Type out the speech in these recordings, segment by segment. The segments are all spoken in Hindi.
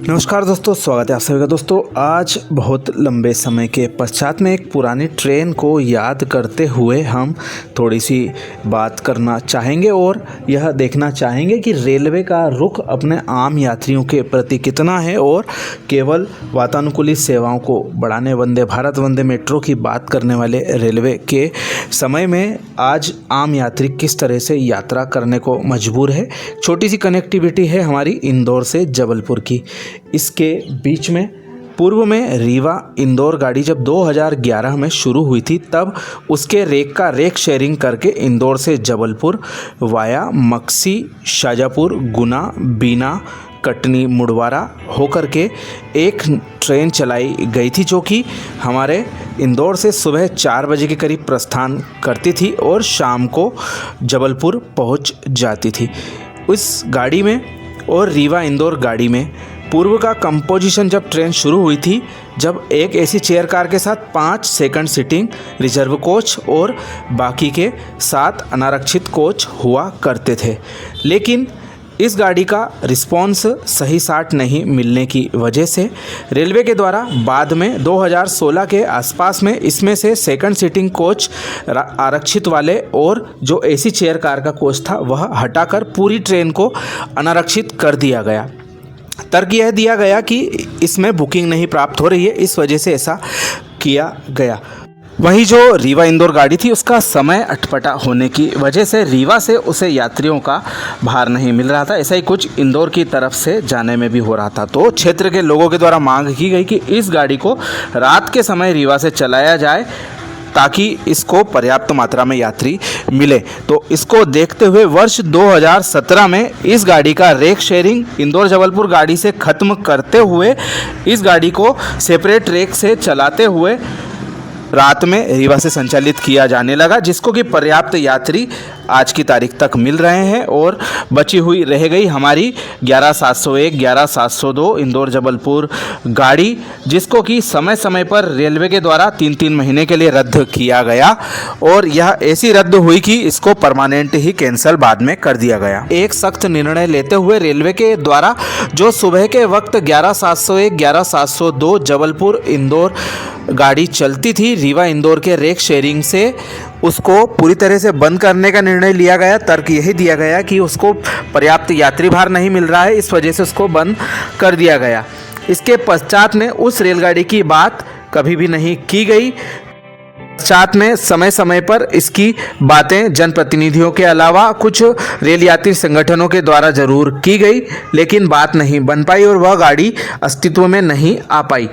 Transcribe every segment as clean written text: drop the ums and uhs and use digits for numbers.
नमस्कार दोस्तों, स्वागत है आप सभी का। दोस्तों, आज बहुत लंबे समय के पश्चात में एक पुरानी ट्रेन को याद करते हुए हम थोड़ी सी बात करना चाहेंगे और यह देखना चाहेंगे कि रेलवे का रुख अपने आम यात्रियों के प्रति कितना है और केवल वातानुकूलित सेवाओं को बढ़ाने वंदे भारत वंदे मेट्रो की बात करने वाले रेलवे के समय में आज आम यात्री किस तरह से यात्रा करने को मजबूर है। छोटी सी कनेक्टिविटी है हमारी इंदौर से जबलपुर की। इसके बीच में पूर्व में रीवा इंदौर गाड़ी जब 2011 में शुरू हुई थी, तब उसके रेक शेयरिंग करके इंदौर से जबलपुर वाया मक्सी, शाजापुर, गुना, बीना, कटनी, मुड़वारा होकर के एक ट्रेन चलाई गई थी, जो कि हमारे इंदौर से सुबह 4 बजे के करीब प्रस्थान करती थी और शाम को जबलपुर पहुंच जाती थी। उस गाड़ी में और रीवा इंदौर गाड़ी में पूर्व का कंपोजिशन जब ट्रेन शुरू हुई थी, जब एक एसी चेयर कार के साथ 5 सेकंड सीटिंग रिजर्व कोच और बाकी के 7 अनारक्षित कोच हुआ करते थे। लेकिन इस गाड़ी का रिस्पॉन्स सही साट नहीं मिलने की वजह से रेलवे के द्वारा बाद में 2016 के आसपास में इसमें से सेकंड सीटिंग कोच आरक्षित वाले और जो एसी चेयर कार का कोच था वह हटाकर पूरी ट्रेन को अनारक्षित कर दिया गया। तर्क यह दिया गया कि इसमें बुकिंग नहीं प्राप्त हो रही है, इस वजह से ऐसा किया गया। वहीं जो रीवा इंदौर गाड़ी थी, उसका समय अटपटा होने की वजह से रीवा से उसे यात्रियों का भार नहीं मिल रहा था। ऐसा ही कुछ इंदौर की तरफ से जाने में भी हो रहा था। तो क्षेत्र के लोगों के द्वारा मांग की गई कि इस गाड़ी को रात के समय रीवा से चलाया जाए ताकि इसको पर्याप्त मात्रा में यात्री मिले। तो इसको देखते हुए वर्ष 2017 में इस गाड़ी का रेक शेयरिंग इंदौर जबलपुर गाड़ी से ख़त्म करते हुए इस गाड़ी को सेपरेट रेक से चलाते हुए रात में रीवा से संचालित किया जाने लगा, जिसको कि पर्याप्त यात्री आज की तारीख तक मिल रहे हैं। और बची हुई रह गई हमारी 11701, 11702 इंदौर जबलपुर गाड़ी, जिसको कि समय समय पर रेलवे के द्वारा 3-3 महीने के लिए रद्द किया गया और यह ऐसी रद्द हुई कि इसको परमानेंट ही कैंसिल बाद में कर दिया गया। एक सख्त निर्णय लेते हुए रेलवे के द्वारा जो सुबह के वक्त 11701, 11702 जबलपुर इंदौर गाड़ी चलती थी रीवा इंदौर के रेक शेयरिंग से, उसको पूरी तरह से बंद करने का निर्णय लिया गया। तर्क यही दिया गया कि उसको पर्याप्त यात्री भार नहीं मिल रहा है, इस वजह से उसको बंद कर दिया गया। इसके पश्चात में उस रेलगाड़ी की बात कभी भी नहीं की गई। पश्चात में समय समय पर इसकी बातें जनप्रतिनिधियों के अलावा कुछ रेल यात्री संगठनों के द्वारा जरूर की गई, लेकिन बात नहीं बन पाई और वह गाड़ी अस्तित्व में नहीं आ पाई।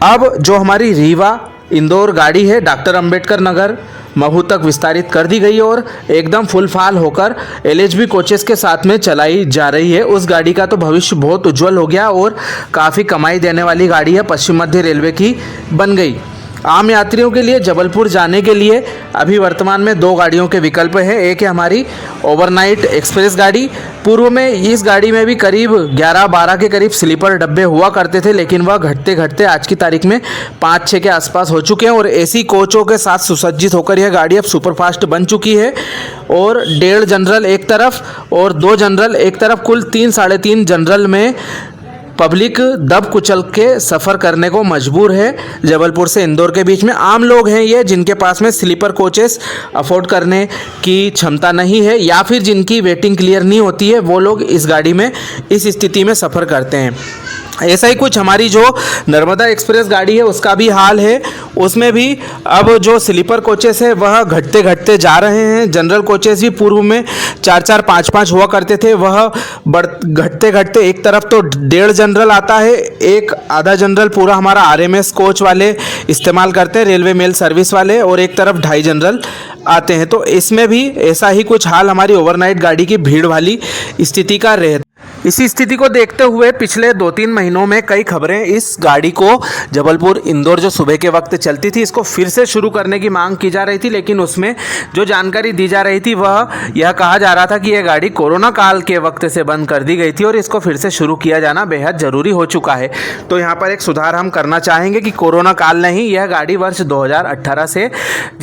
अब जो हमारी रीवा इंदौर गाड़ी है, डॉक्टर अंबेडकर नगर महू तक विस्तारित कर दी गई और एकदम फुल फाल होकर एलएचबी कोचेस के साथ में चलाई जा रही है। उस गाड़ी का तो भविष्य बहुत उज्जवल हो गया और काफ़ी कमाई देने वाली गाड़ी है, पश्चिम मध्य रेलवे की बन गई। आम यात्रियों के लिए जबलपुर जाने के लिए अभी वर्तमान में 2 गाड़ियों के विकल्प है। एक है हमारी ओवरनाइट एक्सप्रेस गाड़ी। पूर्व में इस गाड़ी में भी करीब 11-12 के करीब स्लीपर डब्बे हुआ करते थे, लेकिन वह घटते घटते आज की तारीख में 5-6 के आसपास हो चुके हैं और एसी कोचों के साथ सुसज्जित होकर यह गाड़ी अब सुपरफास्ट बन चुकी है। और 1.5 जनरल एक तरफ और 2 जनरल एक तरफ, कुल 3-3.5 जनरल में पब्लिक दब कुचल के सफ़र करने को मजबूर है। जबलपुर से इंदौर के बीच में आम लोग हैं ये, जिनके पास में स्लीपर कोचेस अफोर्ड करने की क्षमता नहीं है या फिर जिनकी वेटिंग क्लियर नहीं होती है, वो लोग इस गाड़ी में इस स्थिति में सफ़र करते हैं। ऐसा ही कुछ हमारी जो नर्मदा एक्सप्रेस गाड़ी है उसका भी हाल है। उसमें भी अब जो स्लीपर कोचेस है वह घटते घटते जा रहे हैं। जनरल कोचेस भी पूर्व में 4-4, 5-5 हुआ करते थे, वह घटते घटते एक तरफ तो 1.5 जनरल आता है, एक आधा जनरल पूरा हमारा आरएमएस कोच वाले इस्तेमाल करते हैं, रेलवे मेल सर्विस वाले, और एक तरफ 2.5 जनरल आते हैं। तो इसमें भी ऐसा ही कुछ हाल हमारी ओवरनाइट गाड़ी की भीड़ वाली स्थिति का रहता है। इसी स्थिति को देखते हुए पिछले 2-3 महीनों में कई खबरें इस गाड़ी को जबलपुर इंदौर जो सुबह के वक्त चलती थी इसको फिर से शुरू करने की मांग की जा रही थी, लेकिन उसमें जो जानकारी दी जा रही थी वह यह कहा जा रहा था कि यह गाड़ी कोरोना काल के वक्त से बंद कर दी गई थी और इसको फिर से शुरू किया जाना बेहद ज़रूरी हो चुका है। तो यहाँ पर एक सुधार हम करना चाहेंगे कि कोरोना काल नहीं, यह गाड़ी वर्ष 2018 से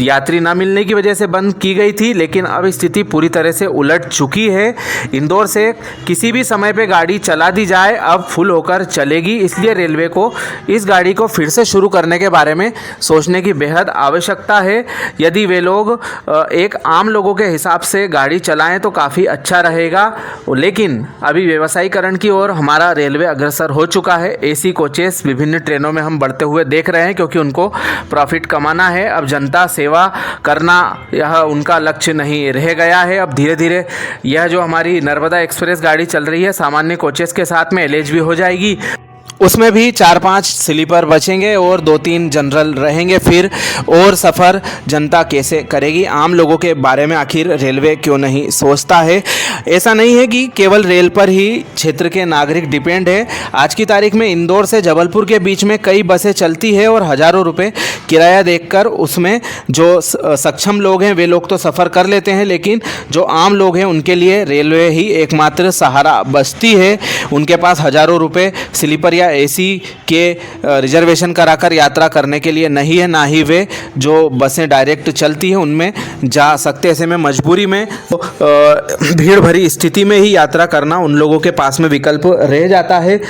यात्री न मिलने की वजह से बंद की गई थी, लेकिन अब स्थिति पूरी तरह से उलट चुकी है। इंदौर से किसी भी समय पे गाड़ी चला दी जाए अब फुल होकर चलेगी, इसलिए रेलवे को इस गाड़ी को फिर से शुरू करने के बारे में सोचने की बेहद आवश्यकता है। यदि वे लोग एक आम लोगों के हिसाब से गाड़ी चलाएं तो काफ़ी अच्छा रहेगा, लेकिन अभी व्यवसायीकरण की ओर हमारा रेलवे अग्रसर हो चुका है। एसी कोचेस विभिन्न ट्रेनों में हम बढ़ते हुए देख रहे हैं क्योंकि उनको प्रॉफिट कमाना है। अब जनता सेवा करना यह उनका लक्ष्य नहीं रह गया है। अब धीरे धीरे यह जो हमारी नर्मदा एक्सप्रेस गाड़ी चल रही है सामान्य कोचेस के साथ में एलएच भी हो जाएगी, उसमें भी 4-5 स्लीपर बचेंगे और 2-3 जनरल रहेंगे। फिर और सफ़र जनता कैसे करेगी? आम लोगों के बारे में आखिर रेलवे क्यों नहीं सोचता है? ऐसा नहीं है कि केवल रेल पर ही क्षेत्र के नागरिक डिपेंड है। आज की तारीख में इंदौर से जबलपुर के बीच में कई बसें चलती है और हज़ारों रुपए किराया देखकर उसमें जो सक्षम लोग हैं वे लोग तो सफ़र कर लेते हैं, लेकिन जो आम लोग हैं उनके लिए रेलवे ही एकमात्र सहारा बचती है। उनके पास हज़ारों रुपये स्लीपर या एसी के रिजर्वेशन कराकर यात्रा करने के लिए नहीं है, ना ही वे जो बसें डायरेक्ट चलती हैं उनमें जा सकते। ऐसे में मजबूरी में भीड़ भरी स्थिति में ही यात्रा करना उन लोगों के पास में विकल्प रह जाता है।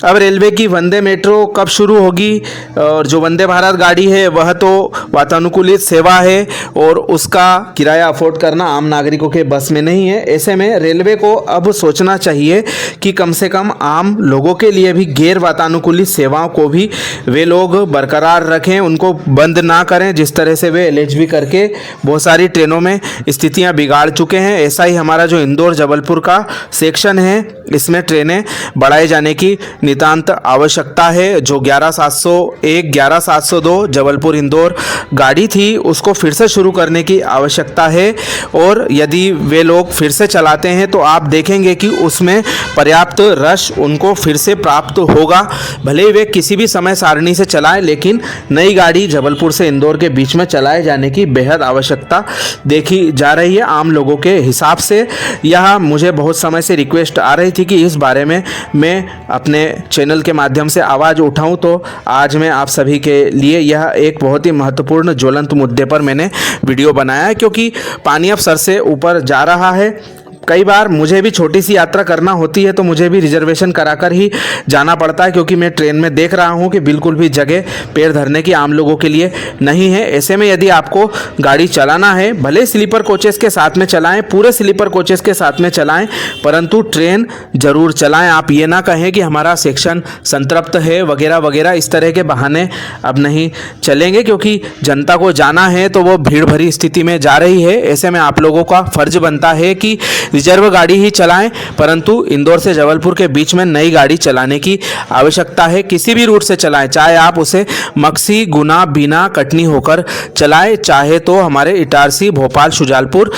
अब रेलवे की वंदे मेट्रो कब शुरू होगी? और जो वंदे भारत गाड़ी है वह तो वातानुकूलित सेवा है और उसका किराया अफोर्ड करना आम नागरिकों के बस में नहीं है। ऐसे में रेलवे को अब सोचना चाहिए कि कम से कम आम लोगों के लिए भी गैर वातानुकूलित सेवाओं को भी वे लोग बरकरार रखें, उनको बंद ना करें, जिस तरह से वे एलएचबी करके बहुत सारी ट्रेनों में स्थितियां बिगाड़ चुके हैं। ऐसा ही हमारा जो इंदौर जबलपुर का सेक्शन है इसमें ट्रेनें बढ़ाए जाने की नितांत आवश्यकता है। जो 11701 11702 जबलपुर इंदौर गाड़ी थी उसको फिर से शुरू करने की आवश्यकता है और यदि वे लोग फिर से चलाते हैं तो आप देखेंगे कि उसमें पर्याप्त रश उनको फिर से प्राप्त होगा। भले ही वे किसी भी समय सारणी से चलाएं, लेकिन नई गाड़ी जबलपुर से इंदौर के बीच में चलाए जाने की बेहद आवश्यकता देखी जा रही है आम लोगों के हिसाब से। यह मुझे बहुत समय से रिक्वेस्ट आ रही थी कि इस बारे में मैं अपने चैनल के माध्यम से आवाज़ उठाऊं, तो आज मैं आप सभी के लिए यह एक बहुत ही महत्वपूर्ण ज्वलंत मुद्दे पर मैंने वीडियो बनाया है, क्योंकि पानी अब सर से ऊपर जा रहा है। कई बार मुझे भी छोटी सी यात्रा करना होती है तो मुझे भी रिजर्वेशन कराकर ही जाना पड़ता है, क्योंकि मैं ट्रेन में देख रहा हूं कि बिल्कुल भी जगह पैर धरने की आम लोगों के लिए नहीं है। ऐसे में यदि आपको गाड़ी चलाना है, भले स्लीपर कोचेस के साथ में चलाएं, पूरे स्लीपर कोचेस के साथ में चलाएं, परंतु ट्रेन जरूर चलाएं। आप ये ना कहें कि हमारा सेक्शन संतृप्त है वगैरह वगैरह, इस तरह के बहाने अब नहीं चलेंगे, क्योंकि जनता को जाना है तो वो भीड़ भरी स्थिति में जा रही है। ऐसे में आप लोगों का फर्ज बनता है कि रिजर्व गाड़ी ही चलाएं, परंतु इंदौर से जबलपुर के बीच में नई गाड़ी चलाने की आवश्यकता है। किसी भी रूट से चलाएं, चाहे आप उसे मक्सी, गुना, बीना, कटनी होकर चलाएं, चाहे तो हमारे इटारसी, भोपाल, शुजालपुर,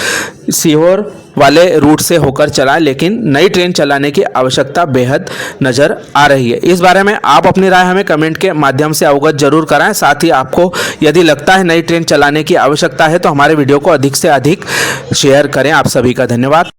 सीहोर वाले रूट से होकर चलाएं, लेकिन नई ट्रेन चलाने की आवश्यकता बेहद नज़र आ रही है। इस बारे में आप अपनी राय हमें कमेंट के माध्यम से अवगत जरूर कराएं। साथ ही आपको यदि लगता है नई ट्रेन चलाने की आवश्यकता है तो हमारे वीडियो को अधिक से अधिक शेयर करें। आप सभी का धन्यवाद।